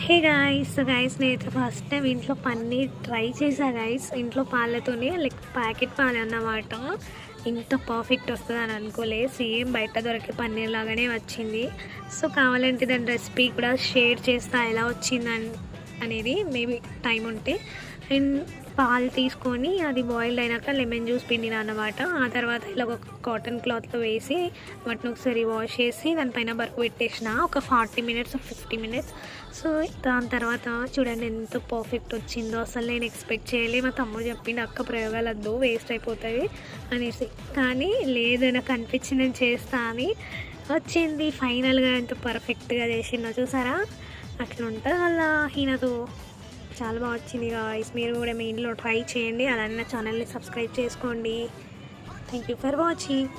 Hey guys నేనైతే first time ఇంట్లో paneer try చేశా గాయ్స్. ఇంట్లో పాలతోనే లైక్ ప్యాకెట్ పాలు అన్నమాట. ఇంత పర్ఫెక్ట్ వస్తుంది అని అనుకోలే. సేమ్ బయట దొరికే పన్నీర్ లాగానే వచ్చింది. సో కావాలంటే దాని రెసిపీ కూడా షేర్ చేస్తా ఎలా వచ్చిందని అనేది మేబీ టైం ఉంటే. అండ్ పాలు తీసుకొని అది బాయిల్డ్ అయినాక లెమన్ జ్యూస్ పిండిన అన్నమాట. ఆ తర్వాత ఇలా ఒక కాటన్ క్లాత్లో వేసి వాటిని ఒకసారి వాష్ చేసి దానిపైన బరువు పెట్టేసిన ఒక 40 మినిట్స్ 50 మినిట్స్. సో దాని తర్వాత చూడండి ఎంత పర్ఫెక్ట్ వచ్చిందో. అసలు నేను ఎక్స్పెక్ట్ చేయలే. మా తమ్ముడు చెప్పిండు అక్క ప్రయోగాలు వద్దు వేస్ట్ అయిపోతుంది అనేసి, కానీ లేదు నాకు అనిపించింది నేను చేస్తా అని. వచ్చింది ఫైనల్గా ఎంత పర్ఫెక్ట్గా చేసిందో చూసారా. అట్లా ఉంటుంది వల్ల ఈయనతో చాలా బాగా వచ్చింది గాయ్స్. మీరు కూడా మీ ఇంట్లో ట్రై చేయండి. అలానే నా ఛానల్ని సబ్స్క్రైబ్ చేసుకోండి. Thank you for watching.